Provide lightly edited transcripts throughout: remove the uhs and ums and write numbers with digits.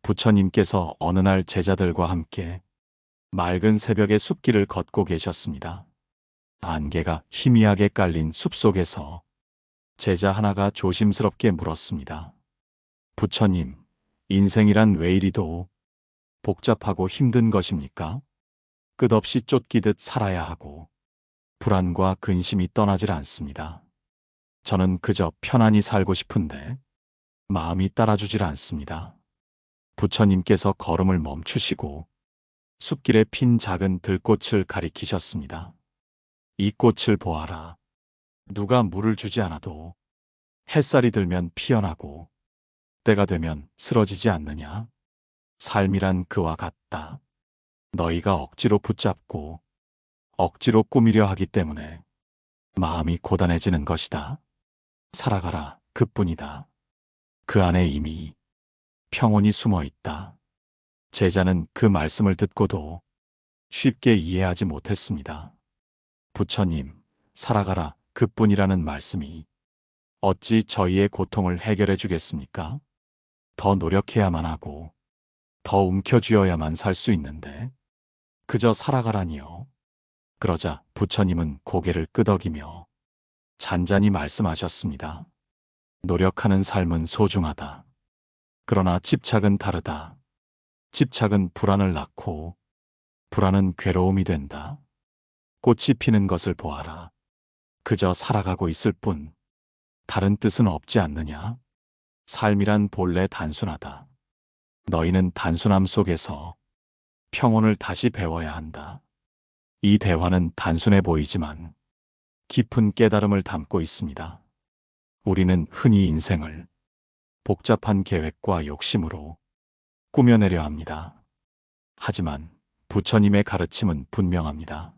부처님께서 어느 날 제자들과 함께 맑은 새벽의 숲길을 걷고 계셨습니다. 안개가 희미하게 깔린 숲속에서 제자 하나가 조심스럽게 물었습니다. 부처님, 인생이란 왜 이리도 복잡하고 힘든 것입니까? 끝없이 쫓기듯 살아야 하고 불안과 근심이 떠나질 않습니다. 저는 그저 편안히 살고 싶은데 마음이 따라주질 않습니다. 부처님께서 걸음을 멈추시고 숲길에 핀 작은 들꽃을 가리키셨습니다. 이 꽃을 보아라. 누가 물을 주지 않아도 햇살이 들면 피어나고 때가 되면 쓰러지지 않느냐? 삶이란 그와 같다. 너희가 억지로 붙잡고 억지로 꾸미려 하기 때문에 마음이 고단해지는 것이다. 살아가라, 그뿐이다. 그 안에 이미 평온이 숨어 있다. 제자는 그 말씀을 듣고도 쉽게 이해하지 못했습니다. 부처님, 살아가라, 그뿐이라는 말씀이 어찌 저희의 고통을 해결해 주겠습니까? 더 노력해야만 하고 더 움켜쥐어야만 살 수 있는데 그저 살아가라니요. 그러자 부처님은 고개를 끄덕이며 잔잔히 말씀하셨습니다. 노력하는 삶은 소중하다. 그러나 집착은 다르다. 집착은 불안을 낳고 불안은 괴로움이 된다. 꽃이 피는 것을 보아라. 그저 살아가고 있을 뿐 다른 뜻은 없지 않느냐? 삶이란 본래 단순하다. 너희는 단순함 속에서 평온을 다시 배워야 한다. 이 대화는 단순해 보이지만 깊은 깨달음을 담고 있습니다. 우리는 흔히 인생을 복잡한 계획과 욕심으로 꾸며내려 합니다. 하지만 부처님의 가르침은 분명합니다.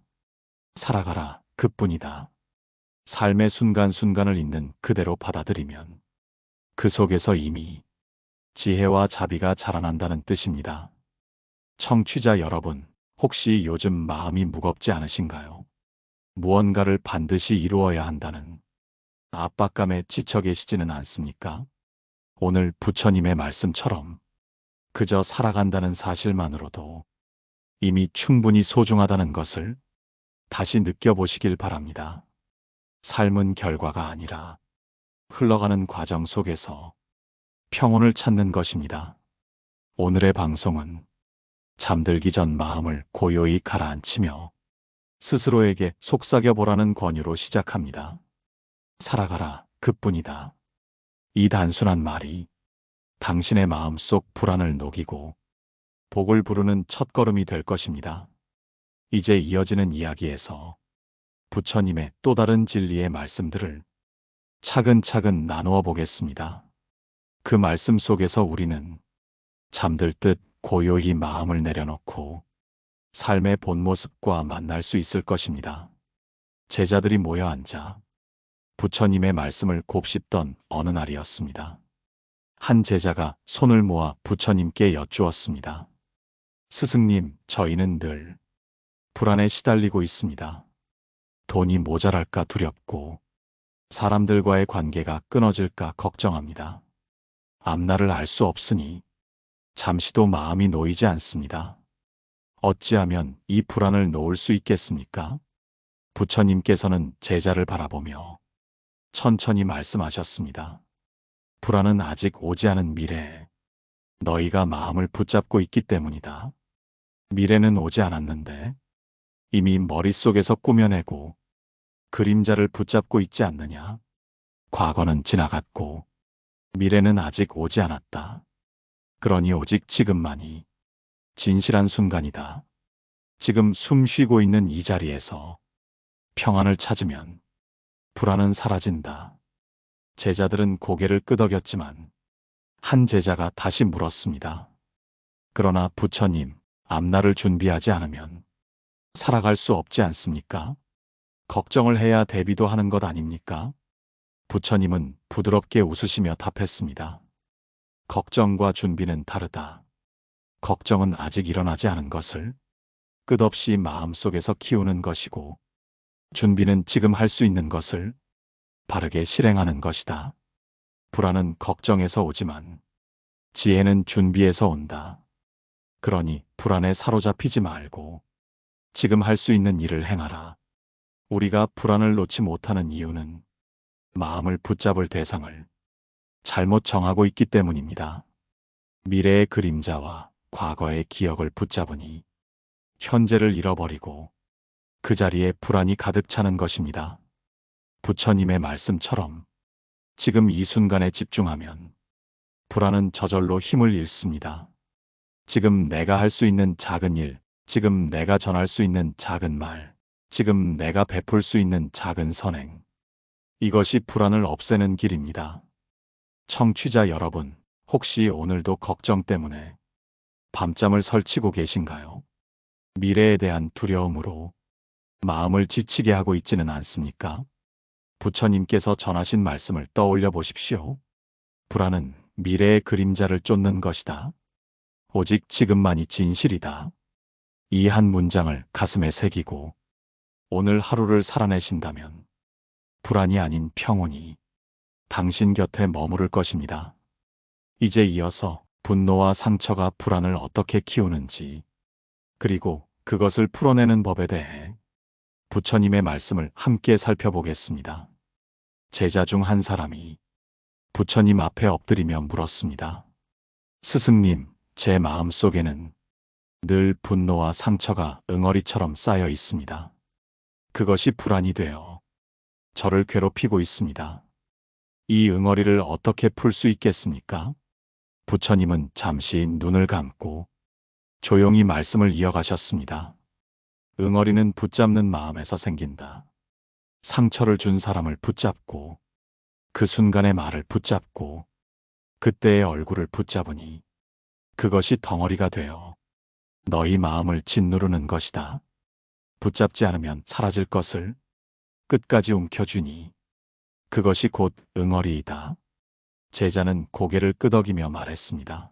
살아가라, 그뿐이다. 삶의 순간순간을 있는 그대로 받아들이면 그 속에서 이미 지혜와 자비가 자라난다는 뜻입니다. 청취자 여러분, 혹시 요즘 마음이 무겁지 않으신가요? 무언가를 반드시 이루어야 한다는 압박감에 지쳐 계시지는 않습니까? 오늘 부처님의 말씀처럼 그저 살아간다는 사실만으로도 이미 충분히 소중하다는 것을 다시 느껴보시길 바랍니다. 삶은 결과가 아니라 흘러가는 과정 속에서 평온을 찾는 것입니다. 오늘의 방송은 잠들기 전 마음을 고요히 가라앉히며 스스로에게 속삭여보라는 권유로 시작합니다. 살아가라, 그뿐이다. 이 단순한 말이 당신의 마음속 불안을 녹이고 복을 부르는 첫걸음이 될 것입니다. 이제 이어지는 이야기에서 부처님의 또 다른 진리의 말씀들을 차근차근 나누어 보겠습니다. 그 말씀 속에서 우리는 잠들 듯 고요히 마음을 내려놓고 삶의 본 모습과 만날 수 있을 것입니다. 제자들이 모여 앉아 부처님의 말씀을 곱씹던 어느 날이었습니다. 한 제자가 손을 모아 부처님께 여쭈었습니다. 스승님, 저희는 늘 불안에 시달리고 있습니다. 돈이 모자랄까 두렵고 사람들과의 관계가 끊어질까 걱정합니다. 앞날을 알 수 없으니 잠시도 마음이 놓이지 않습니다. 어찌하면 이 불안을 놓을 수 있겠습니까? 부처님께서는 제자를 바라보며 천천히 말씀하셨습니다. 불안은 아직 오지 않은 미래에 너희가 마음을 붙잡고 있기 때문이다. 미래는 오지 않았는데 이미 머릿속에서 꾸며내고 그림자를 붙잡고 있지 않느냐? 과거는 지나갔고 미래는 아직 오지 않았다. 그러니 오직 지금만이 진실한 순간이다. 지금 숨 쉬고 있는 이 자리에서 평안을 찾으면 불안은 사라진다. 제자들은 고개를 끄덕였지만 한 제자가 다시 물었습니다. 그러나 부처님, 앞날을 준비하지 않으면 살아갈 수 없지 않습니까? 걱정을 해야 대비도 하는 것 아닙니까? 부처님은 부드럽게 웃으시며 답했습니다. 걱정과 준비는 다르다. 걱정은 아직 일어나지 않은 것을 끝없이 마음속에서 키우는 것이고 준비는 지금 할 수 있는 것을 바르게 실행하는 것이다. 불안은 걱정에서 오지만 지혜는 준비해서 온다. 그러니 불안에 사로잡히지 말고 지금 할 수 있는 일을 행하라. 우리가 불안을 놓지 못하는 이유는 마음을 붙잡을 대상을 잘못 정하고 있기 때문입니다. 미래의 그림자와 과거의 기억을 붙잡으니 현재를 잃어버리고 그 자리에 불안이 가득 차는 것입니다. 부처님의 말씀처럼 지금 이 순간에 집중하면 불안은 저절로 힘을 잃습니다. 지금 내가 할 수 있는 작은 일, 지금 내가 전할 수 있는 작은 말, 지금 내가 베풀 수 있는 작은 선행. 이것이 불안을 없애는 길입니다. 청취자 여러분, 혹시 오늘도 걱정 때문에 밤잠을 설치고 계신가요? 미래에 대한 두려움으로 마음을 지치게 하고 있지는 않습니까? 부처님께서 전하신 말씀을 떠올려 보십시오. 불안은 미래의 그림자를 쫓는 것이다. 오직 지금만이 진실이다. 이 한 문장을 가슴에 새기고 오늘 하루를 살아내신다면 불안이 아닌 평온이 당신 곁에 머무를 것입니다. 이제 이어서 분노와 상처가 불안을 어떻게 키우는지, 그리고 그것을 풀어내는 법에 대해 부처님의 말씀을 함께 살펴보겠습니다. 제자 중 한 사람이 부처님 앞에 엎드리며 물었습니다. 스승님, 제 마음 속에는 늘 분노와 상처가 응어리처럼 쌓여 있습니다. 그것이 불안이 되어 저를 괴롭히고 있습니다. 이 응어리를 어떻게 풀 수 있겠습니까? 부처님은 잠시 눈을 감고 조용히 말씀을 이어가셨습니다. 응어리는 붙잡는 마음에서 생긴다. 상처를 준 사람을 붙잡고 그 순간의 말을 붙잡고 그때의 얼굴을 붙잡으니 그것이 덩어리가 되어 너희 마음을 짓누르는 것이다. 붙잡지 않으면 사라질 것을 끝까지 움켜쥐니 그것이 곧 응어리이다. 제자는 고개를 끄덕이며 말했습니다.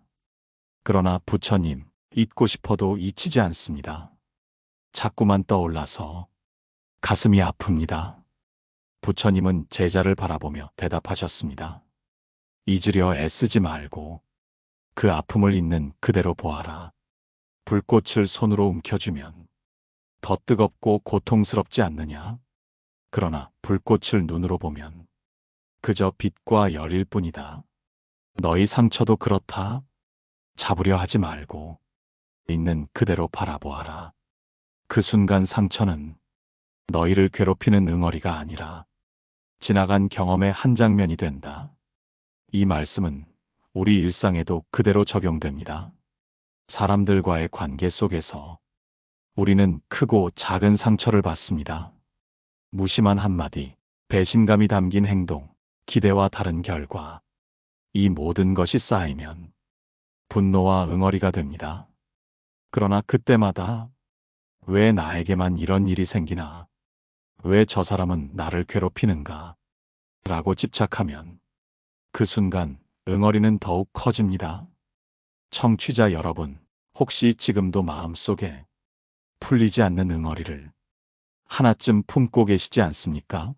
그러나 부처님, 잊고 싶어도 잊히지 않습니다. 자꾸만 떠올라서 가슴이 아픕니다. 부처님은 제자를 바라보며 대답하셨습니다. 잊으려 애쓰지 말고 그 아픔을 있는 그대로 보아라. 불꽃을 손으로 움켜쥐면 더 뜨겁고 고통스럽지 않느냐? 그러나 불꽃을 눈으로 보면 그저 빛과 열일 뿐이다. 너희 상처도 그렇다. 잡으려 하지 말고 있는 그대로 바라보아라. 그 순간 상처는 너희를 괴롭히는 응어리가 아니라 지나간 경험의 한 장면이 된다. 이 말씀은 우리 일상에도 그대로 적용됩니다. 사람들과의 관계 속에서 우리는 크고 작은 상처를 받습니다. 무심한 한마디, 배신감이 담긴 행동, 기대와 다른 결과, 이 모든 것이 쌓이면 분노와 응어리가 됩니다. 그러나 그때마다 왜 나에게만 이런 일이 생기나? 왜 저 사람은 나를 괴롭히는가? 라고 집착하면 그 순간 응어리는 더욱 커집니다. 청취자 여러분, 혹시 지금도 마음속에 풀리지 않는 응어리를 하나쯤 품고 계시지 않습니까?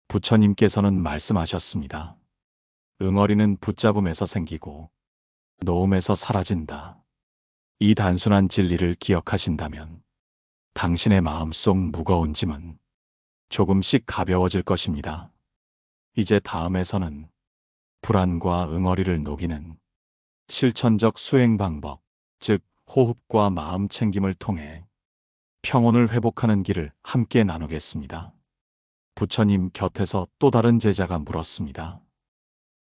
부처님께서는 말씀하셨습니다. 응어리는 붙잡음에서 생기고 놓음에서 사라진다. 이 단순한 진리를 기억하신다면 당신의 마음속 무거운 짐은 조금씩 가벼워질 것입니다. 이제 다음에서는 불안과 응어리를 녹이는 실천적 수행 방법, 즉 호흡과 마음 챙김을 통해 평온을 회복하는 길을 함께 나누겠습니다. 부처님 곁에서 또 다른 제자가 물었습니다.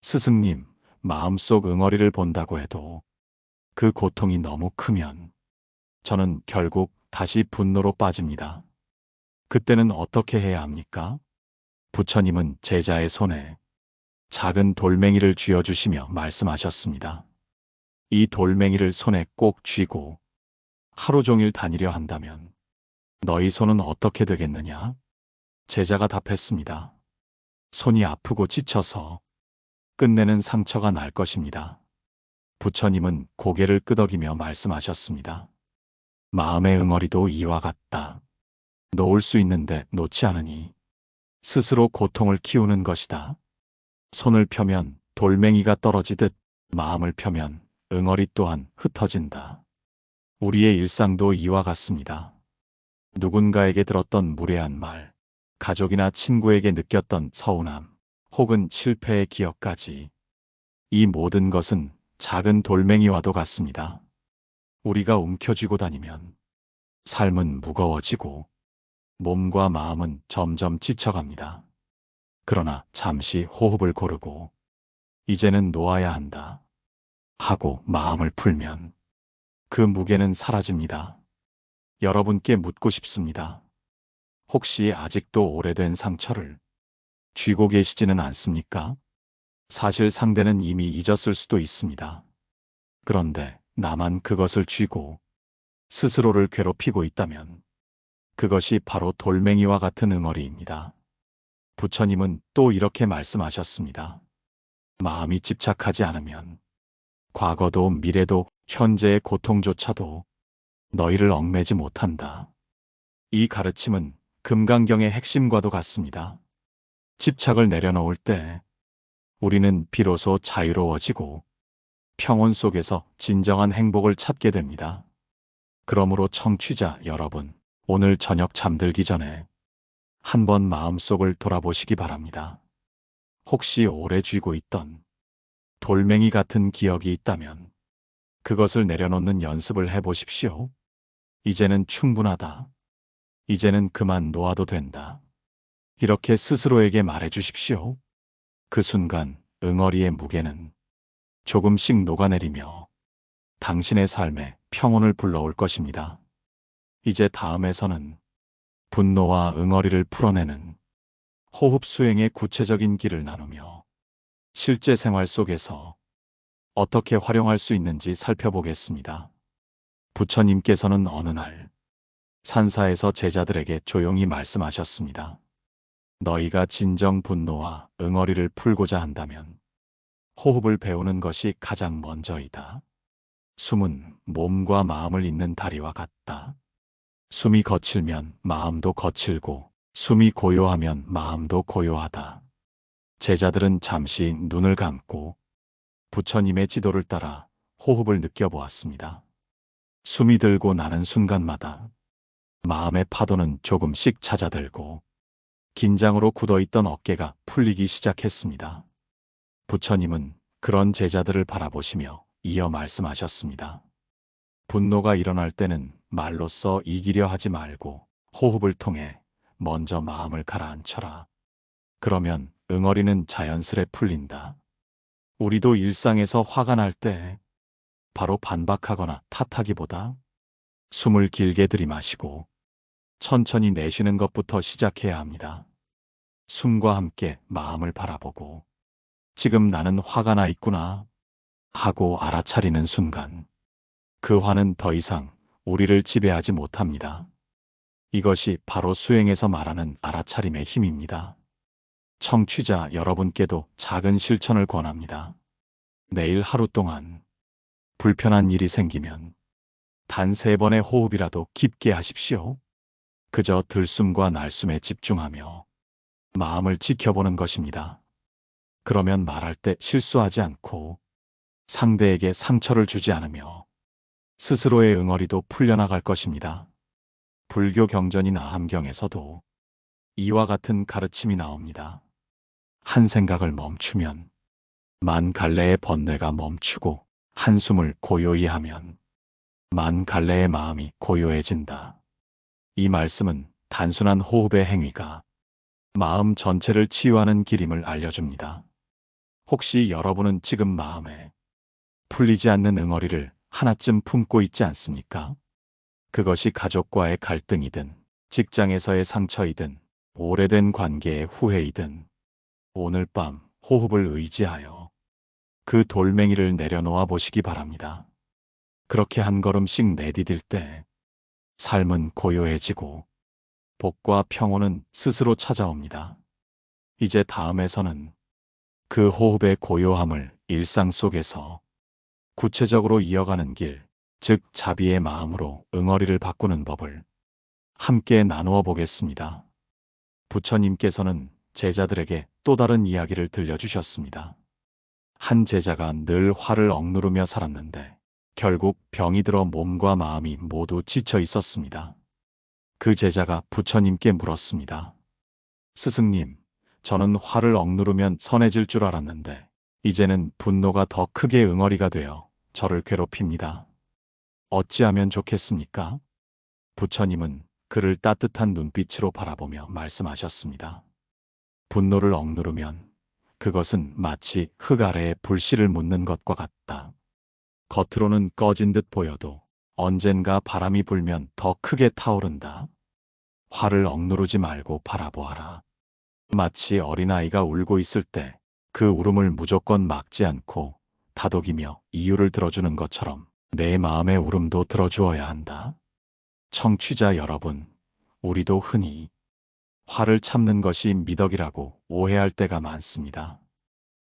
스승님, 마음속 응어리를 본다고 해도 그 고통이 너무 크면 저는 결국 다시 분노로 빠집니다. 그때는 어떻게 해야 합니까? 부처님은 제자의 손에 작은 돌멩이를 쥐어주시며 말씀하셨습니다. 이 돌멩이를 손에 꼭 쥐고 하루 종일 다니려 한다면 너희 손은 어떻게 되겠느냐? 제자가 답했습니다. 손이 아프고 지쳐서 끝내는 상처가 날 것입니다. 부처님은 고개를 끄덕이며 말씀하셨습니다. 마음의 응어리도 이와 같다. 놓을 수 있는데 놓지 않으니 스스로 고통을 키우는 것이다. 손을 펴면 돌멩이가 떨어지듯 마음을 펴면 응어리 또한 흩어진다. 우리의 일상도 이와 같습니다. 누군가에게 들었던 무례한 말, 가족이나 친구에게 느꼈던 서운함, 혹은 실패의 기억까지. 이 모든 것은 작은 돌멩이와도 같습니다. 우리가 움켜쥐고 다니면 삶은 무거워지고 몸과 마음은 점점 지쳐갑니다. 그러나 잠시 호흡을 고르고 이제는 놓아야 한다 하고 마음을 풀면 그 무게는 사라집니다. 여러분께 묻고 싶습니다. 혹시 아직도 오래된 상처를 쥐고 계시지는 않습니까? 사실 상대는 이미 잊었을 수도 있습니다. 그런데 나만 그것을 쥐고 스스로를 괴롭히고 있다면 그것이 바로 돌멩이와 같은 응어리입니다. 부처님은 또 이렇게 말씀하셨습니다. 마음이 집착하지 않으면 과거도 미래도 현재의 고통조차도 너희를 얽매지 못한다. 이 가르침은 금강경의 핵심과도 같습니다. 집착을 내려놓을 때 우리는 비로소 자유로워지고 평온 속에서 진정한 행복을 찾게 됩니다. 그러므로 청취자 여러분, 오늘 저녁 잠들기 전에 한번 마음속을 돌아보시기 바랍니다. 혹시 오래 쥐고 있던 돌멩이 같은 기억이 있다면 그것을 내려놓는 연습을 해보십시오. 이제는 충분하다. 이제는 그만 놓아도 된다. 이렇게 스스로에게 말해주십시오. 그 순간 응어리의 무게는 조금씩 녹아내리며 당신의 삶에 평온을 불러올 것입니다. 이제 다음에서는 분노와 응어리를 풀어내는 호흡 수행의 구체적인 길을 나누며 실제 생활 속에서 어떻게 활용할 수 있는지 살펴보겠습니다. 부처님께서는 어느 날 산사에서 제자들에게 조용히 말씀하셨습니다. 너희가 진정 분노와 응어리를 풀고자 한다면 호흡을 배우는 것이 가장 먼저이다. 숨은 몸과 마음을 잇는 다리와 같다. 숨이 거칠면 마음도 거칠고 숨이 고요하면 마음도 고요하다. 제자들은 잠시 눈을 감고 부처님의 지도를 따라 호흡을 느껴보았습니다. 숨이 들고 나는 순간마다 마음의 파도는 조금씩 잦아들고 긴장으로 굳어있던 어깨가 풀리기 시작했습니다. 부처님은 그런 제자들을 바라보시며 이어 말씀하셨습니다. 분노가 일어날 때는 말로써 이기려 하지 말고 호흡을 통해 먼저 마음을 가라앉혀라. 그러면 응어리는 자연스레 풀린다. 우리도 일상에서 화가 날 때 바로 반박하거나 탓하기보다 숨을 길게 들이마시고 천천히 내쉬는 것부터 시작해야 합니다. 숨과 함께 마음을 바라보고 지금 나는 화가 나 있구나 하고 알아차리는 순간 그 화는 더 이상 우리를 지배하지 못합니다. 이것이 바로 수행에서 말하는 알아차림의 힘입니다. 청취자 여러분께도 작은 실천을 권합니다. 내일 하루 동안 불편한 일이 생기면 단 3번의 호흡이라도 깊게 하십시오. 그저 들숨과 날숨에 집중하며 마음을 지켜보는 것입니다. 그러면 말할 때 실수하지 않고 상대에게 상처를 주지 않으며 스스로의 응어리도 풀려나갈 것입니다. 불교 경전인 아함경에서도 이와 같은 가르침이 나옵니다. 한 생각을 멈추면 만 갈래의 번뇌가 멈추고 한숨을 고요히 하면 만 갈래의 마음이 고요해진다. 이 말씀은 단순한 호흡의 행위가 마음 전체를 치유하는 길임을 알려줍니다. 혹시 여러분은 지금 마음에 풀리지 않는 응어리를 하나쯤 품고 있지 않습니까? 그것이 가족과의 갈등이든 직장에서의 상처이든 오래된 관계의 후회이든 오늘 밤 호흡을 의지하여 그 돌멩이를 내려놓아 보시기 바랍니다. 그렇게 한 걸음씩 내디딜 때 삶은 고요해지고 복과 평온은 스스로 찾아옵니다. 이제 다음에서는 그 호흡의 고요함을 일상 속에서 구체적으로 이어가는 길, 즉 자비의 마음으로 응어리를 바꾸는 법을 함께 나누어 보겠습니다. 부처님께서는 제자들에게 또 다른 이야기를 들려주셨습니다. 한 제자가 늘 화를 억누르며 살았는데 결국 병이 들어 몸과 마음이 모두 지쳐 있었습니다. 그 제자가 부처님께 물었습니다. 스승님, 저는 화를 억누르면 선해질 줄 알았는데 이제는 분노가 더 크게 응어리가 되어 저를 괴롭힙니다. 어찌하면 좋겠습니까? 부처님은 그를 따뜻한 눈빛으로 바라보며 말씀하셨습니다. 분노를 억누르면 그것은 마치 흙 아래에 불씨를 묻는 것과 같다. 겉으로는 꺼진 듯 보여도 언젠가 바람이 불면 더 크게 타오른다. 화를 억누르지 말고 바라보아라. 마치 어린아이가 울고 있을 때 그 울음을 무조건 막지 않고 다독이며 이유를 들어주는 것처럼 내 마음의 울음도 들어주어야 한다. 청취자 여러분, 우리도 흔히 화를 참는 것이 미덕이라고 오해할 때가 많습니다.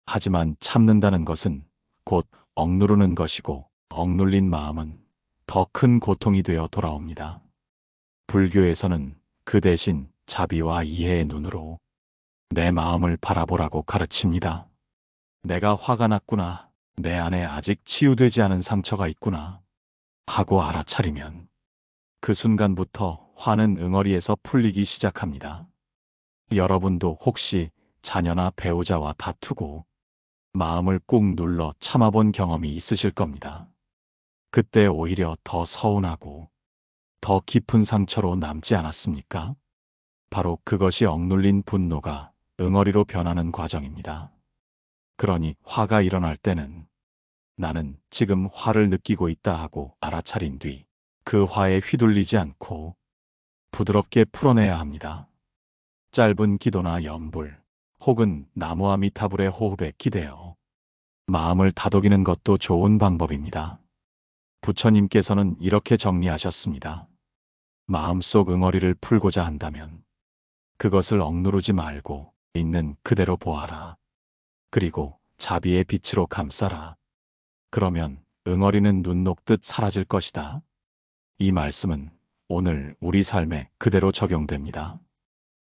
하지만 참는다는 것은 곧 억누르는 것이고 억눌린 마음은 더 큰 고통이 되어 돌아옵니다. 불교에서는 그 대신 자비와 이해의 눈으로 내 마음을 바라보라고 가르칩니다. 내가 화가 났구나. 내 안에 아직 치유되지 않은 상처가 있구나. 하고 알아차리면 그 순간부터 화는 응어리에서 풀리기 시작합니다. 여러분도 혹시 자녀나 배우자와 다투고 마음을 꾹 눌러 참아본 경험이 있으실 겁니다. 그때 오히려 더 서운하고 더 깊은 상처로 남지 않았습니까? 바로 그것이 억눌린 분노가 응어리로 변하는 과정입니다. 그러니 화가 일어날 때는 나는 지금 화를 느끼고 있다 하고 알아차린 뒤 그 화에 휘둘리지 않고 부드럽게 풀어내야 합니다. 짧은 기도나 염불 혹은 나무아미타불의 호흡에 기대어 마음을 다독이는 것도 좋은 방법입니다. 부처님께서는 이렇게 정리하셨습니다. 마음속 응어리를 풀고자 한다면 그것을 억누르지 말고 있는 그대로 보아라. 그리고 자비의 빛으로 감싸라. 그러면 응어리는 눈 녹듯 사라질 것이다. 이 말씀은 오늘 우리 삶에 그대로 적용됩니다.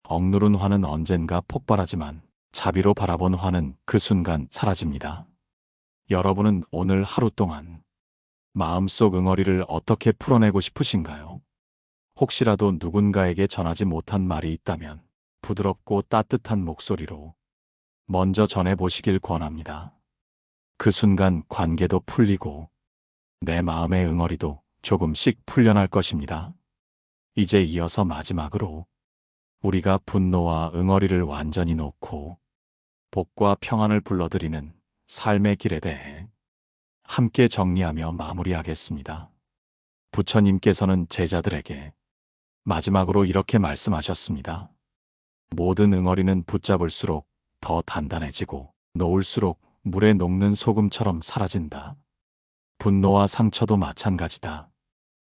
억누른 화는 언젠가 폭발하지만 자비로 바라본 화는 그 순간 사라집니다. 여러분은 오늘 하루 동안 마음속 응어리를 어떻게 풀어내고 싶으신가요? 혹시라도 누군가에게 전하지 못한 말이 있다면 부드럽고 따뜻한 목소리로 먼저 전해보시길 권합니다. 그 순간 관계도 풀리고 내 마음의 응어리도 조금씩 풀려날 것입니다. 이제 이어서 마지막으로 우리가 분노와 응어리를 완전히 놓고 복과 평안을 불러들이는 삶의 길에 대해 함께 정리하며 마무리하겠습니다. 부처님께서는 제자들에게 마지막으로 이렇게 말씀하셨습니다. 모든 응어리는 붙잡을수록 더 단단해지고 놓을수록 물에 녹는 소금처럼 사라진다. 분노와 상처도 마찬가지다.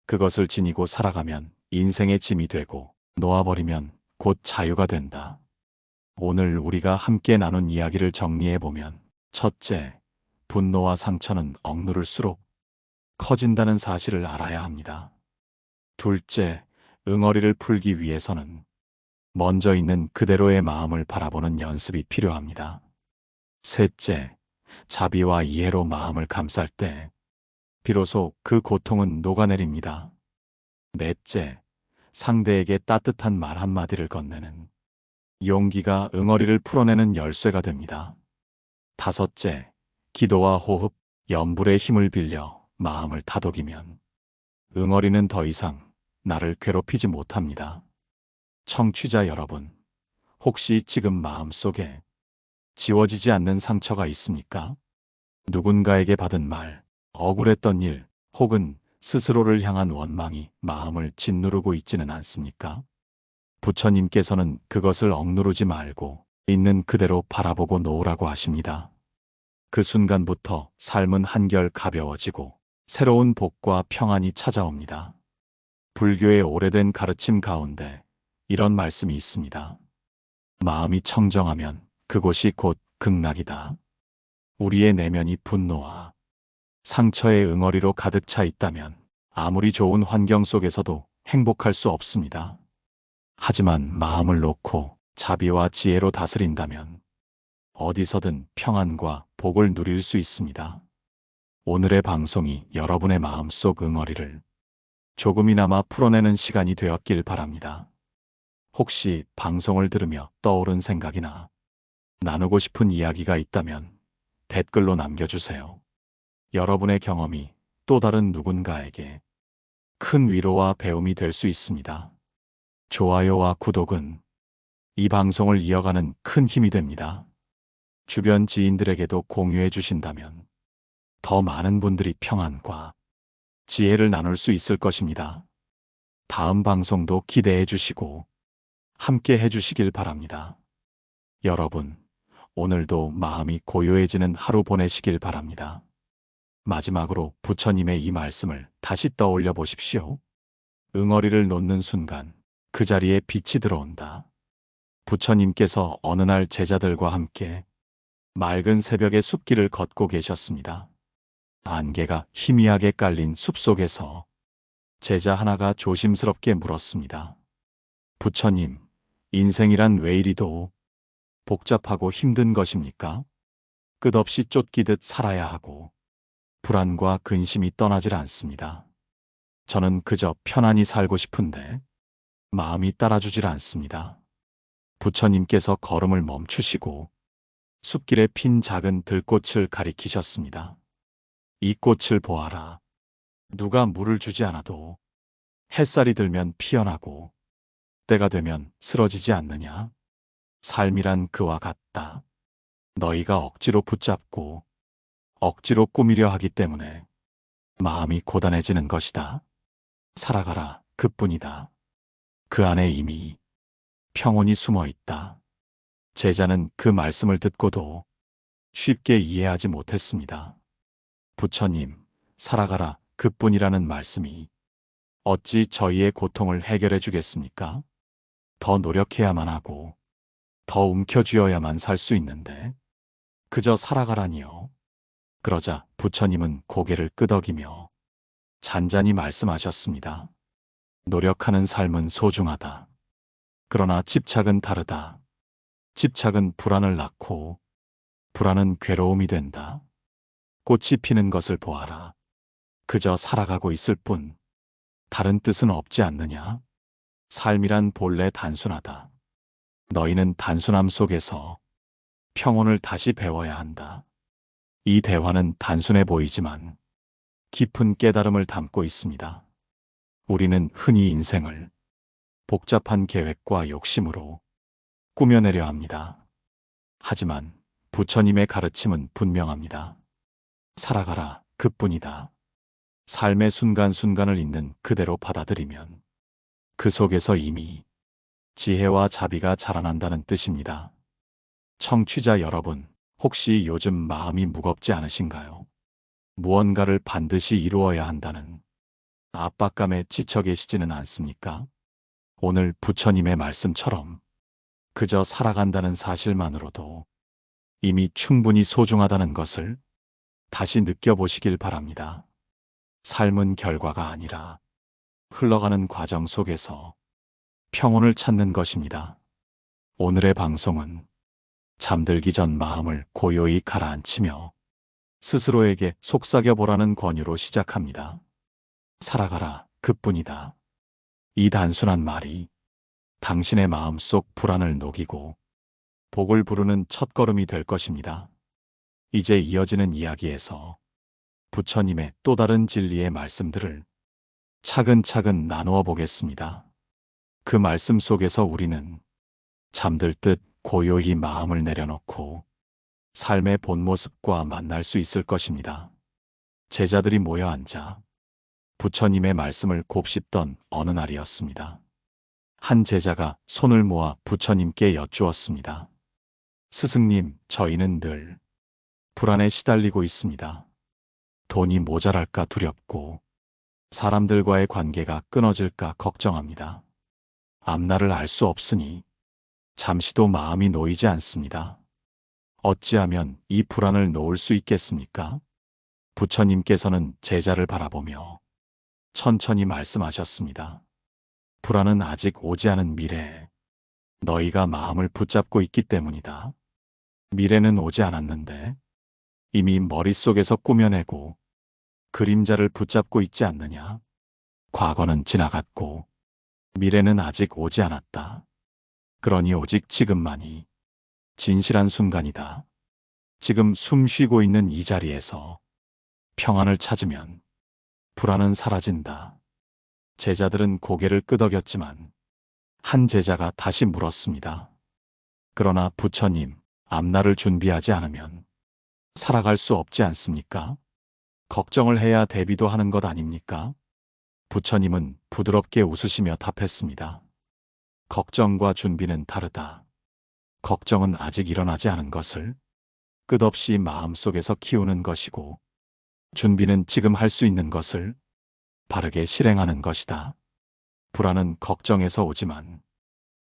그것을 지니고 살아가면 인생의 짐이 되고 놓아버리면 곧 자유가 된다. 오늘 우리가 함께 나눈 이야기를 정리해보면 첫째, 분노와 상처는 억누를수록 커진다는 사실을 알아야 합니다. 둘째, 응어리를 풀기 위해서는 먼저 있는 그대로의 마음을 바라보는 연습이 필요합니다. 셋째, 자비와 이해로 마음을 감쌀 때 비로소 그 고통은 녹아내립니다. 넷째, 상대에게 따뜻한 말 한마디를 건네는 용기가 응어리를 풀어내는 열쇠가 됩니다. 다섯째, 기도와 호흡, 염불의 힘을 빌려 마음을 다독이면 응어리는 더 이상 나를 괴롭히지 못합니다. 청취자 여러분, 혹시 지금 마음속에 지워지지 않는 상처가 있습니까? 누군가에게 받은 말, 억울했던 일, 혹은 스스로를 향한 원망이 마음을 짓누르고 있지는 않습니까? 부처님께서는 그것을 억누르지 말고 있는 그대로 바라보고 놓으라고 하십니다. 그 순간부터 삶은 한결 가벼워지고 새로운 복과 평안이 찾아옵니다. 불교의 오래된 가르침 가운데 이런 말씀이 있습니다. 마음이 청정하면 그곳이 곧 극락이다. 우리의 내면이 분노와 상처의 응어리로 가득 차 있다면 아무리 좋은 환경 속에서도 행복할 수 없습니다. 하지만 마음을 놓고 자비와 지혜로 다스린다면 어디서든 평안과 복을 누릴 수 있습니다. 오늘의 방송이 여러분의 마음속 응어리를 조금이나마 풀어내는 시간이 되었길 바랍니다. 혹시 방송을 들으며 떠오른 생각이나 나누고 싶은 이야기가 있다면 댓글로 남겨주세요. 여러분의 경험이 또 다른 누군가에게 큰 위로와 배움이 될 수 있습니다. 좋아요와 구독은 이 방송을 이어가는 큰 힘이 됩니다. 주변 지인들에게도 공유해 주신다면 더 많은 분들이 평안과 지혜를 나눌 수 있을 것입니다. 다음 방송도 기대해 주시고 함께 해 주시길 바랍니다. 여러분, 오늘도 마음이 고요해지는 하루 보내시길 바랍니다. 마지막으로 부처님의 이 말씀을 다시 떠올려 보십시오. 응어리를 놓는 순간 그 자리에 빛이 들어온다. 부처님께서 어느 날 제자들과 함께 맑은 새벽의 숲길을 걷고 계셨습니다. 안개가 희미하게 깔린 숲속에서 제자 하나가 조심스럽게 물었습니다. 부처님, 인생이란 왜 이리도 복잡하고 힘든 것입니까? 끝없이 쫓기듯 살아야 하고 불안과 근심이 떠나질 않습니다. 저는 그저 편안히 살고 싶은데 마음이 따라주질 않습니다. 부처님께서 걸음을 멈추시고 숲길에 핀 작은 들꽃을 가리키셨습니다. 이 꽃을 보아라. 누가 물을 주지 않아도 햇살이 들면 피어나고 때가 되면 쓰러지지 않느냐? 삶이란 그와 같다. 너희가 억지로 붙잡고 억지로 꾸미려 하기 때문에 마음이 고단해지는 것이다. 살아가라, 그뿐이다. 그 안에 이미 평온이 숨어 있다. 제자는 그 말씀을 듣고도 쉽게 이해하지 못했습니다. 부처님, 살아가라, 그뿐이라는 말씀이 어찌 저희의 고통을 해결해 주겠습니까? 더 노력해야만 하고 더 움켜쥐어야만 살 수 있는데 그저 살아가라니요. 그러자 부처님은 고개를 끄덕이며 잔잔히 말씀하셨습니다. 노력하는 삶은 소중하다. 그러나 집착은 다르다. 집착은 불안을 낳고 불안은 괴로움이 된다. 꽃이 피는 것을 보아라. 그저 살아가고 있을 뿐 다른 뜻은 없지 않느냐? 삶이란 본래 단순하다. 너희는 단순함 속에서 평온을 다시 배워야 한다. 이 대화는 단순해 보이지만 깊은 깨달음을 담고 있습니다. 우리는 흔히 인생을 복잡한 계획과 욕심으로 꾸며내려 합니다. 하지만 부처님의 가르침은 분명합니다. 살아가라, 그뿐이다. 삶의 순간순간을 있는 그대로 받아들이면 그 속에서 이미 지혜와 자비가 자라난다는 뜻입니다. 청취자 여러분, 혹시 요즘 마음이 무겁지 않으신가요? 무언가를 반드시 이루어야 한다는 압박감에 지쳐 계시지는 않습니까? 오늘 부처님의 말씀처럼 그저 살아간다는 사실만으로도 이미 충분히 소중하다는 것을 다시 느껴보시길 바랍니다. 삶은 결과가 아니라 흘러가는 과정 속에서 평온을 찾는 것입니다. 오늘의 방송은 잠들기 전 마음을 고요히 가라앉히며 스스로에게 속삭여보라는 권유로 시작합니다. 살아가라, 그뿐이다. 이 단순한 말이 당신의 마음속 불안을 녹이고 복을 부르는 첫걸음이 될 것입니다. 이제 이어지는 이야기에서 부처님의 또 다른 진리의 말씀들을 차근차근 나누어 보겠습니다. 그 말씀 속에서 우리는 잠들 듯 고요히 마음을 내려놓고 삶의 본 모습과 만날 수 있을 것입니다. 제자들이 모여 앉아 부처님의 말씀을 곱씹던 어느 날이었습니다. 한 제자가 손을 모아 부처님께 여쭈었습니다. 스승님, 저희는 늘 불안에 시달리고 있습니다. 돈이 모자랄까 두렵고 사람들과의 관계가 끊어질까 걱정합니다. 앞날을 알 수 없으니 잠시도 마음이 놓이지 않습니다. 어찌하면 이 불안을 놓을 수 있겠습니까? 부처님께서는 제자를 바라보며 천천히 말씀하셨습니다. 불안은 아직 오지 않은 미래에 너희가 마음을 붙잡고 있기 때문이다. 미래는 오지 않았는데 이미 머릿속에서 꾸며내고 그림자를 붙잡고 있지 않느냐. 과거는 지나갔고 미래는 아직 오지 않았다. 그러니 오직 지금만이 진실한 순간이다. 지금 숨 쉬고 있는 이 자리에서 평안을 찾으면 불안은 사라진다. 제자들은 고개를 끄덕였지만 한 제자가 다시 물었습니다. 그러나 부처님, 앞날을 준비하지 않으면 살아갈 수 없지 않습니까? 걱정을 해야 대비도 하는 것 아닙니까? 부처님은 부드럽게 웃으시며 답했습니다. 걱정과 준비는 다르다. 걱정은 아직 일어나지 않은 것을 끝없이 마음속에서 키우는 것이고, 준비는 지금 할 수 있는 것을 바르게 실행하는 것이다. 불안은 걱정에서 오지만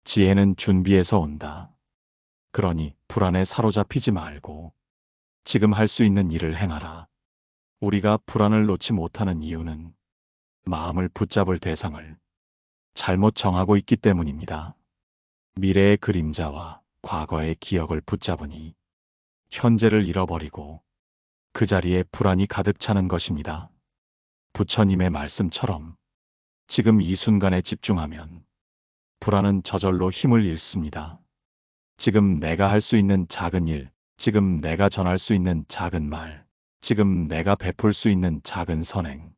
지혜는 준비에서 온다. 그러니 불안에 사로잡히지 말고 지금 할 수 있는 일을 행하라. 우리가 불안을 놓지 못하는 이유는 마음을 붙잡을 대상을 잘못 정하고 있기 때문입니다. 미래의 그림자와 과거의 기억을 붙잡으니 현재를 잃어버리고 그 자리에 불안이 가득 차는 것입니다. 부처님의 말씀처럼 지금 이 순간에 집중하면 불안은 저절로 힘을 잃습니다. 지금 내가 할 수 있는 작은 일, 지금 내가 전할 수 있는 작은 말, 지금 내가 베풀 수 있는 작은 선행.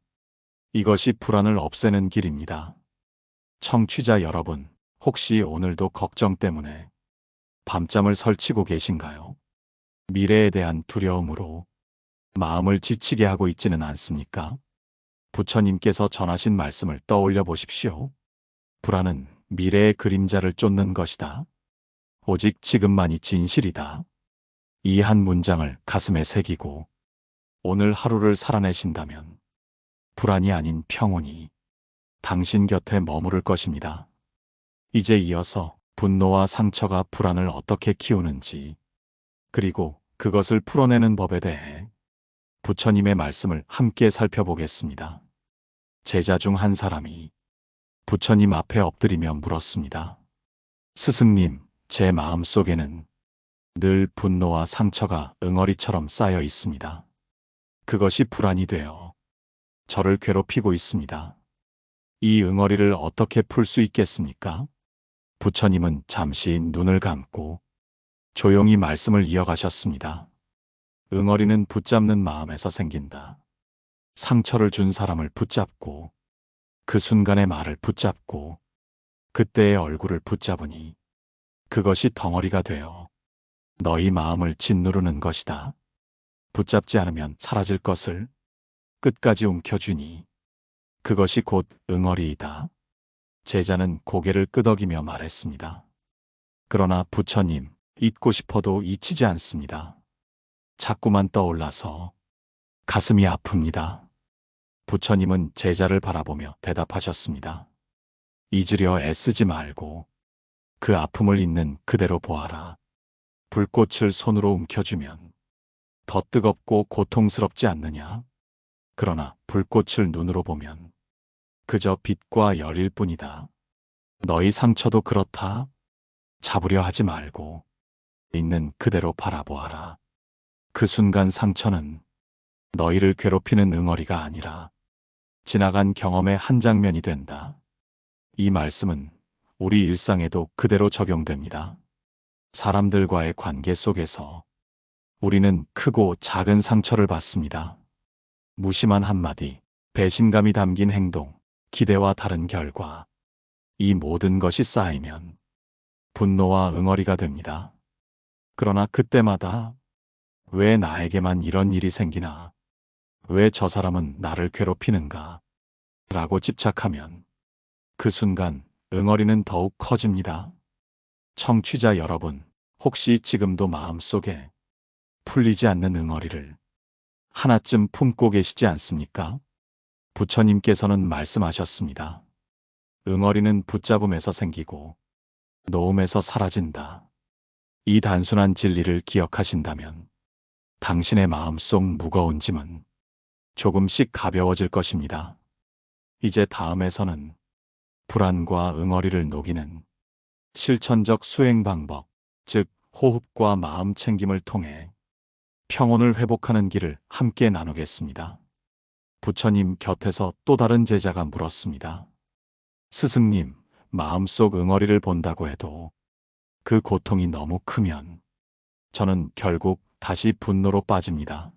이것이 불안을 없애는 길입니다. 청취자 여러분, 혹시 오늘도 걱정 때문에 밤잠을 설치고 계신가요? 미래에 대한 두려움으로 마음을 지치게 하고 있지는 않습니까? 부처님께서 전하신 말씀을 떠올려 보십시오. 불안은 미래의 그림자를 쫓는 것이다. 오직 지금만이 진실이다. 이 한 문장을 가슴에 새기고 오늘 하루를 살아내신다면 불안이 아닌 평온이 당신 곁에 머무를 것입니다. 이제 이어서 분노와 상처가 불안을 어떻게 키우는지, 그리고 그것을 풀어내는 법에 대해 부처님의 말씀을 함께 살펴보겠습니다. 제자 중 한 사람이 부처님 앞에 엎드리며 물었습니다. 스승님, 제 마음속에는 늘 분노와 상처가 응어리처럼 쌓여 있습니다. 그것이 불안이 되어 저를 괴롭히고 있습니다. 이 응어리를 어떻게 풀 수 있겠습니까? 부처님은 잠시 눈을 감고 조용히 말씀을 이어가셨습니다. 응어리는 붙잡는 마음에서 생긴다. 상처를 준 사람을 붙잡고 그 순간의 말을 붙잡고 그때의 얼굴을 붙잡으니 그것이 덩어리가 되어 너희 마음을 짓누르는 것이다. 붙잡지 않으면 사라질 것을 끝까지 움켜쥐니 그것이 곧 응어리이다. 제자는 고개를 끄덕이며 말했습니다. 그러나 부처님, 잊고 싶어도 잊히지 않습니다. 자꾸만 떠올라서 가슴이 아픕니다. 부처님은 제자를 바라보며 대답하셨습니다. 잊으려 애쓰지 말고 그 아픔을 있는 그대로 보아라. 불꽃을 손으로 움켜쥐면 더 뜨겁고 고통스럽지 않느냐? 그러나 불꽃을 눈으로 보면 그저 빛과 열일 뿐이다. 너희 상처도 그렇다. 잡으려 하지 말고 있는 그대로 바라보아라. 그 순간 상처는 너희를 괴롭히는 응어리가 아니라 지나간 경험의 한 장면이 된다. 이 말씀은 우리 일상에도 그대로 적용됩니다. 사람들과의 관계 속에서 우리는 크고 작은 상처를 받습니다. 무심한 한마디, 배신감이 담긴 행동, 기대와 다른 결과, 이 모든 것이 쌓이면 분노와 응어리가 됩니다. 그러나 그때마다 왜 나에게만 이런 일이 생기나? 왜 저 사람은 나를 괴롭히는가? 라고 집착하면 그 순간 응어리는 더욱 커집니다. 청취자 여러분, 혹시 지금도 마음속에 풀리지 않는 응어리를 하나쯤 품고 계시지 않습니까? 부처님께서는 말씀하셨습니다. 응어리는 붙잡음에서 생기고 놓음에서 사라진다. 이 단순한 진리를 기억하신다면 당신의 마음속 무거운 짐은 조금씩 가벼워질 것입니다. 이제 다음에서는 불안과 응어리를 녹이는 실천적 수행 방법, 즉 호흡과 마음 챙김을 통해 평온을 회복하는 길을 함께 나누겠습니다. 부처님 곁에서 또 다른 제자가 물었습니다. 스승님, 마음속 응어리를 본다고 해도 그 고통이 너무 크면 저는 결국 다시 분노로 빠집니다.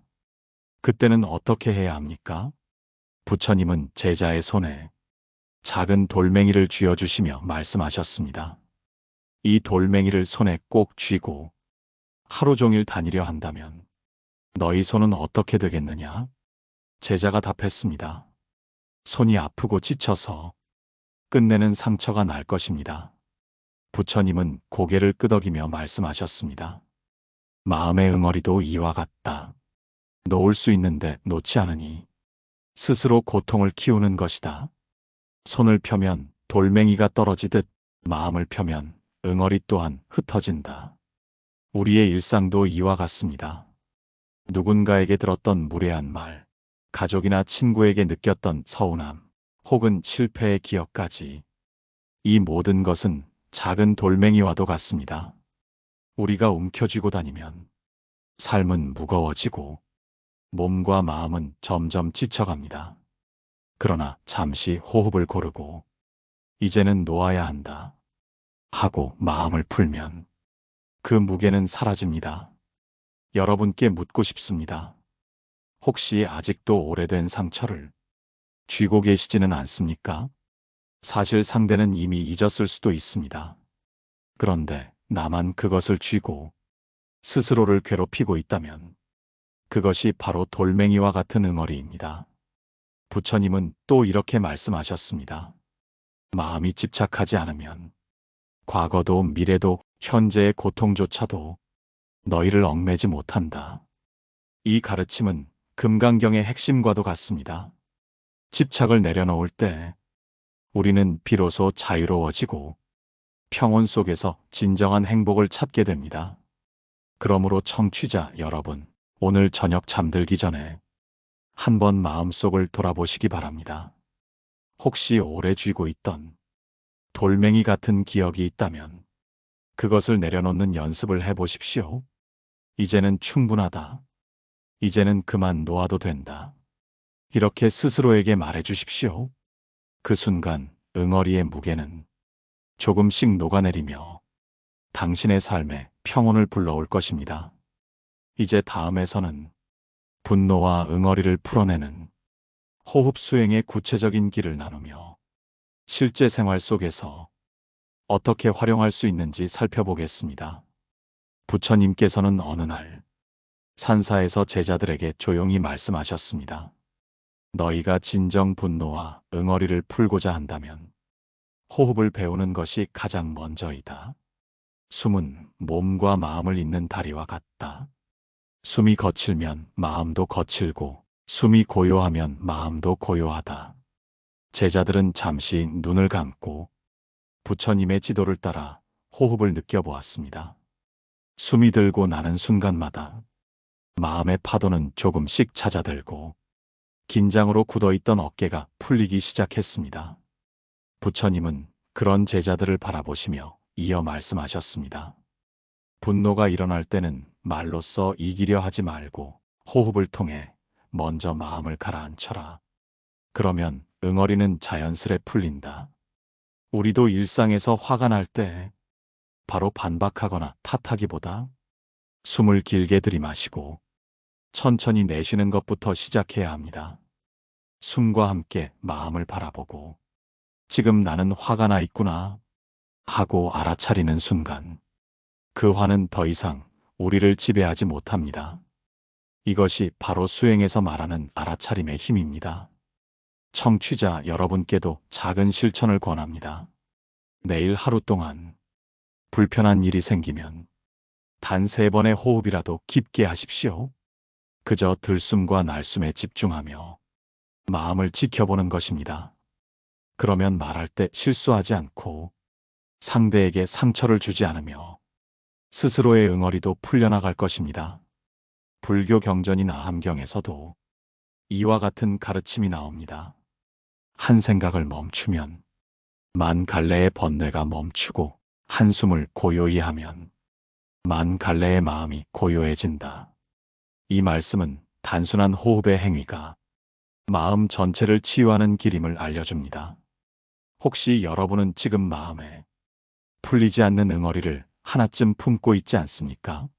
그때는 어떻게 해야 합니까? 부처님은 제자의 손에 작은 돌멩이를 쥐어주시며 말씀하셨습니다. 이 돌멩이를 손에 꼭 쥐고 하루 종일 다니려 한다면 너희 손은 어떻게 되겠느냐? 제자가 답했습니다. 손이 아프고 지쳐서 끝내는 상처가 날 것입니다. 부처님은 고개를 끄덕이며 말씀하셨습니다. 마음의 응어리도 이와 같다. 놓을 수 있는데 놓지 않으니 스스로 고통을 키우는 것이다. 손을 펴면 돌멩이가 떨어지듯 마음을 펴면 응어리 또한 흩어진다. 우리의 일상도 이와 같습니다. 누군가에게 들었던 무례한 말, 가족이나 친구에게 느꼈던 서운함, 혹은 실패의 기억까지 이 모든 것은 작은 돌멩이와도 같습니다. 우리가 움켜쥐고 다니면 삶은 무거워지고 몸과 마음은 점점 지쳐갑니다. 그러나 잠시 호흡을 고르고 이제는 놓아야 한다 하고 마음을 풀면 그 무게는 사라집니다. 여러분께 묻고 싶습니다. 혹시 아직도 오래된 상처를 쥐고 계시지는 않습니까? 사실 상대는 이미 잊었을 수도 있습니다. 그런데 나만 그것을 쥐고 스스로를 괴롭히고 있다면 그것이 바로 돌멩이와 같은 응어리입니다. 부처님은 또 이렇게 말씀하셨습니다. 마음이 집착하지 않으면 과거도 미래도 현재의 고통조차도 너희를 얽매지 못한다. 이 가르침은 금강경의 핵심과도 같습니다. 집착을 내려놓을 때 우리는 비로소 자유로워지고 평온 속에서 진정한 행복을 찾게 됩니다. 그러므로 청취자 여러분, 오늘 저녁 잠들기 전에 한번 마음속을 돌아보시기 바랍니다. 혹시 오래 쥐고 있던 돌멩이 같은 기억이 있다면 그것을 내려놓는 연습을 해보십시오. 이제는 충분하다. 이제는 그만 놓아도 된다. 이렇게 스스로에게 말해주십시오. 그 순간 응어리의 무게는 조금씩 녹아내리며 당신의 삶에 평온을 불러올 것입니다. 이제 다음에서는 분노와 응어리를 풀어내는 호흡 수행의 구체적인 길을 나누며 실제 생활 속에서 어떻게 활용할 수 있는지 살펴보겠습니다. 부처님께서는 어느 날 산사에서 제자들에게 조용히 말씀하셨습니다. 너희가 진정 분노와 응어리를 풀고자 한다면 호흡을 배우는 것이 가장 먼저이다. 숨은 몸과 마음을 잇는 다리와 같다. 숨이 거칠면 마음도 거칠고 숨이 고요하면 마음도 고요하다. 제자들은 잠시 눈을 감고 부처님의 지도를 따라 호흡을 느껴보았습니다. 숨이 들고 나는 순간마다 마음의 파도는 조금씩 잦아들고 긴장으로 굳어있던 어깨가 풀리기 시작했습니다. 부처님은 그런 제자들을 바라보시며 이어 말씀하셨습니다. 분노가 일어날 때는 말로써 이기려 하지 말고 호흡을 통해 먼저 마음을 가라앉혀라. 그러면 응어리는 자연스레 풀린다. 우리도 일상에서 화가 날 때 바로 반박하거나 탓하기보다 숨을 길게 들이마시고 천천히 내쉬는 것부터 시작해야 합니다. 숨과 함께 마음을 바라보고 지금 나는 화가 나 있구나 하고 알아차리는 순간 그 화는 더 이상 우리를 지배하지 못합니다. 이것이 바로 수행에서 말하는 알아차림의 힘입니다. 청취자 여러분께도 작은 실천을 권합니다. 내일 하루 동안 불편한 일이 생기면 단 3번의 호흡이라도 깊게 하십시오. 그저 들숨과 날숨에 집중하며 마음을 지켜보는 것입니다. 그러면 말할 때 실수하지 않고 상대에게 상처를 주지 않으며 스스로의 응어리도 풀려나갈 것입니다. 불교 경전인 아함경에서도 이와 같은 가르침이 나옵니다. 한 생각을 멈추면 만 갈래의 번뇌가 멈추고 한숨을 고요히 하면 만 갈래의 마음이 고요해진다. 이 말씀은 단순한 호흡의 행위가 마음 전체를 치유하는 길임을 알려줍니다. 혹시 여러분은 지금 마음에 풀리지 않는 응어리를 하나쯤 품고 있지 않습니까?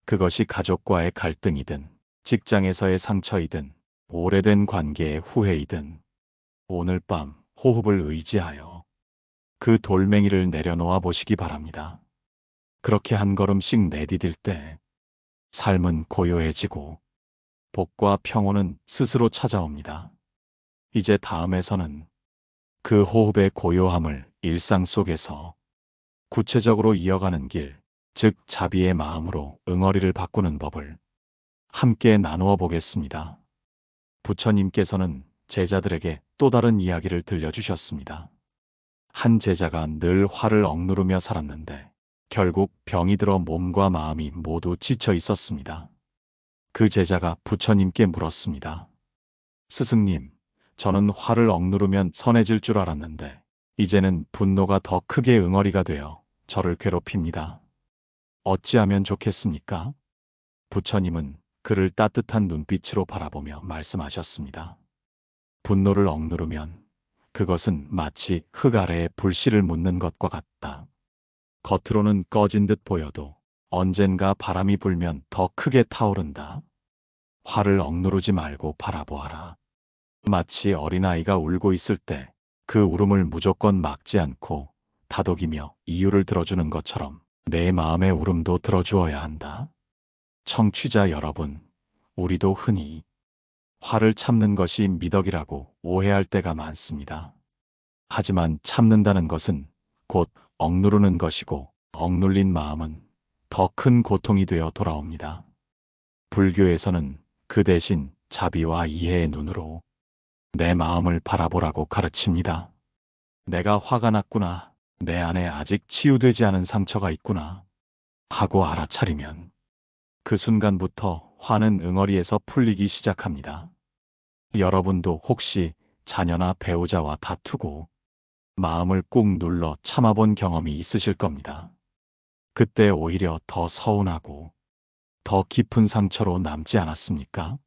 그것이 가족과의 갈등이든, 직장에서의 상처이든, 오래된 관계의 후회이든, 오늘 밤 호흡을 의지하여 그 돌멩이를 내려놓아 보시기 바랍니다. 그렇게 한 걸음씩 내디딜 때 삶은 고요해지고 복과 평온은 스스로 찾아옵니다. 이제 다음에서는 그 호흡의 고요함을 일상 속에서 구체적으로 이어가는 길, 즉 자비의 마음으로 응어리를 바꾸는 법을 함께 나누어 보겠습니다. 부처님께서는 제자들에게 또 다른 이야기를 들려주셨습니다. 한 제자가 늘 화를 억누르며 살았는데 결국 병이 들어 몸과 마음이 모두 지쳐 있었습니다. 그 제자가 부처님께 물었습니다. 스승님, 저는 화를 억누르면 선해질 줄 알았는데 이제는 분노가 더 크게 응어리가 되어 저를 괴롭힙니다. 어찌하면 좋겠습니까? 부처님은 그를 따뜻한 눈빛으로 바라보며 말씀하셨습니다. 분노를 억누르면 그것은 마치 흙 아래에 불씨를 묻는 것과 같다. 겉으로는 꺼진 듯 보여도 언젠가 바람이 불면 더 크게 타오른다. 화를 억누르지 말고 바라보아라. 마치 어린아이가 울고 있을 때 그 울음을 무조건 막지 않고 다독이며 이유를 들어주는 것처럼 내 마음의 울음도 들어주어야 한다. 청취자 여러분, 우리도 흔히 화를 참는 것이 미덕이라고 오해할 때가 많습니다. 하지만 참는다는 것은 곧 억누르는 것이고 억눌린 마음은 더 큰 고통이 되어 돌아옵니다. 불교에서는 그 대신 자비와 이해의 눈으로 내 마음을 바라보라고 가르칩니다. 내가 화가 났구나. 내 안에 아직 치유되지 않은 상처가 있구나. 하고 알아차리면 그 순간부터 화는 응어리에서 풀리기 시작합니다. 여러분도 혹시 자녀나 배우자와 다투고 마음을 꾹 눌러 참아본 경험이 있으실 겁니다. 그때 오히려 더 서운하고 더 깊은 상처로 남지 않았습니까?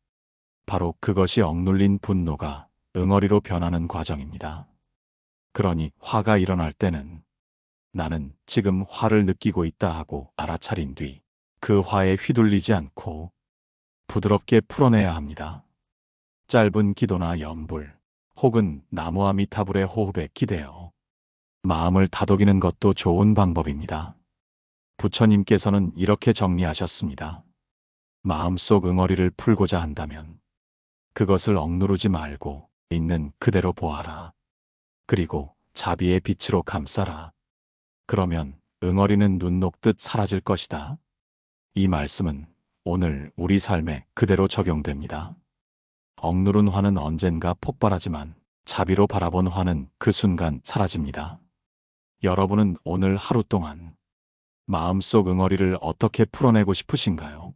바로 그것이 억눌린 분노가 응어리로 변하는 과정입니다. 그러니 화가 일어날 때는 나는 지금 화를 느끼고 있다 하고 알아차린 뒤 그 화에 휘둘리지 않고 부드럽게 풀어내야 합니다. 짧은 기도나 염불 혹은 나무아미타불의 호흡에 기대어 마음을 다독이는 것도 좋은 방법입니다. 부처님께서는 이렇게 정리하셨습니다. 마음속 응어리를 풀고자 한다면 그것을 억누르지 말고 있는 그대로 보아라. 그리고 자비의 빛으로 감싸라. 그러면 응어리는 눈 녹듯 사라질 것이다. 이 말씀은 오늘 우리 삶에 그대로 적용됩니다. 억누른 화는 언젠가 폭발하지만 자비로 바라본 화는 그 순간 사라집니다. 여러분은 오늘 하루 동안 마음속 응어리를 어떻게 풀어내고 싶으신가요?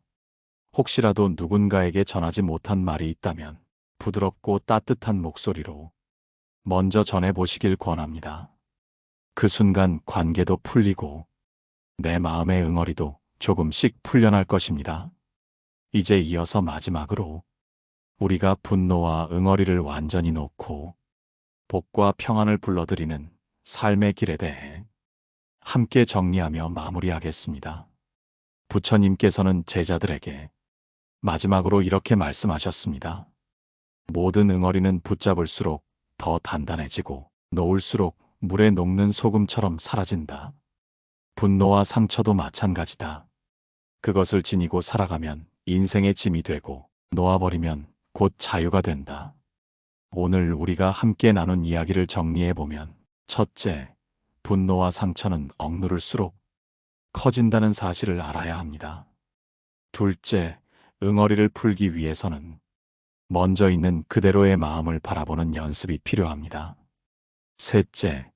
혹시라도 누군가에게 전하지 못한 말이 있다면 부드럽고 따뜻한 목소리로 먼저 전해보시길 권합니다. 그 순간 관계도 풀리고 내 마음의 응어리도 조금씩 풀려날 것입니다. 이제 이어서 마지막으로 우리가 분노와 응어리를 완전히 놓고 복과 평안을 불러들이는 삶의 길에 대해 함께 정리하며 마무리하겠습니다. 부처님께서는 제자들에게 마지막으로 이렇게 말씀하셨습니다. 모든 응어리는 붙잡을수록 더 단단해지고 놓을수록 물에 녹는 소금처럼 사라진다. 분노와 상처도 마찬가지다. 그것을 지니고 살아가면 인생의 짐이 되고 놓아버리면 곧 자유가 된다. 오늘 우리가 함께 나눈 이야기를 정리해보면 첫째, 분노와 상처는 억누를수록 커진다는 사실을 알아야 합니다. 둘째, 응어리를 풀기 위해서는 먼저 있는 그대로의 마음을 바라보는 연습이 필요합니다. 셋째,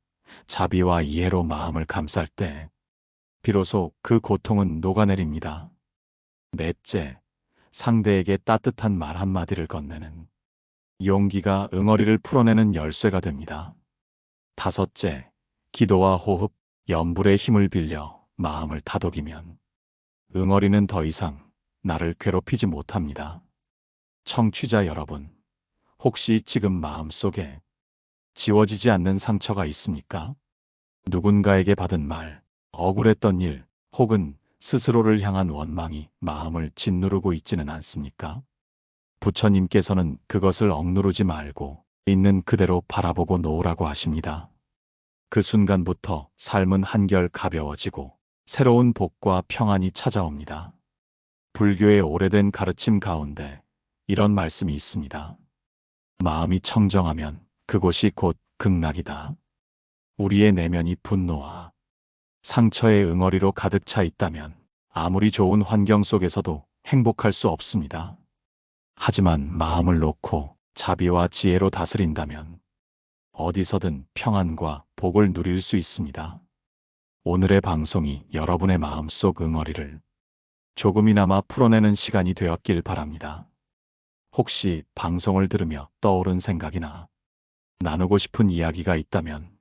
자비와 이해로 마음을 감쌀 때 비로소 그 고통은 녹아내립니다. 넷째, 상대에게 따뜻한 말 한마디를 건네는 용기가 응어리를 풀어내는 열쇠가 됩니다. 다섯째, 기도와 호흡, 염불의 힘을 빌려 마음을 다독이면 응어리는 더 이상 나를 괴롭히지 못합니다. 청취자 여러분, 혹시 지금 마음속에 지워지지 않는 상처가 있습니까? 누군가에게 받은 말, 억울했던 일, 혹은 스스로를 향한 원망이 마음을 짓누르고 있지는 않습니까? 부처님께서는 그것을 억누르지 말고 있는 그대로 바라보고 놓으라고 하십니다. 그 순간부터 삶은 한결 가벼워지고 새로운 복과 평안이 찾아옵니다. 불교의 오래된 가르침 가운데 이런 말씀이 있습니다. 마음이 청정하면 그곳이 곧 극락이다. 우리의 내면이 분노와 상처의 응어리로 가득 차 있다면 아무리 좋은 환경 속에서도 행복할 수 없습니다. 하지만 마음을 놓고 자비와 지혜로 다스린다면 어디서든 평안과 복을 누릴 수 있습니다. 오늘의 방송이 여러분의 마음속 응어리를 조금이나마 풀어내는 시간이 되었길 바랍니다. 혹시 방송을 들으며 떠오른 생각이나 나누고 싶은 이야기가 있다면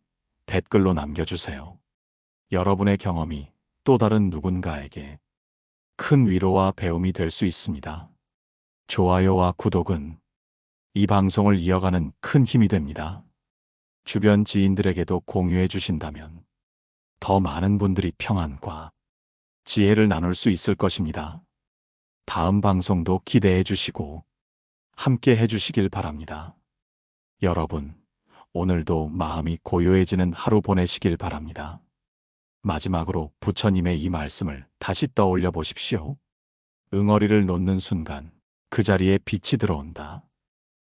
댓글로 남겨주세요. 여러분의 경험이 또 다른 누군가에게 큰 위로와 배움이 될 수 있습니다. 좋아요와 구독은 이 방송을 이어가는 큰 힘이 됩니다. 주변 지인들에게도 공유해 주신다면 더 많은 분들이 평안과 지혜를 나눌 수 있을 것입니다. 다음 방송도 기대해 주시고 함께 해 주시길 바랍니다. 여러분, 오늘도 마음이 고요해지는 하루 보내시길 바랍니다. 마지막으로 부처님의 이 말씀을 다시 떠올려 보십시오. 응어리를 놓는 순간 그 자리에 빛이 들어온다.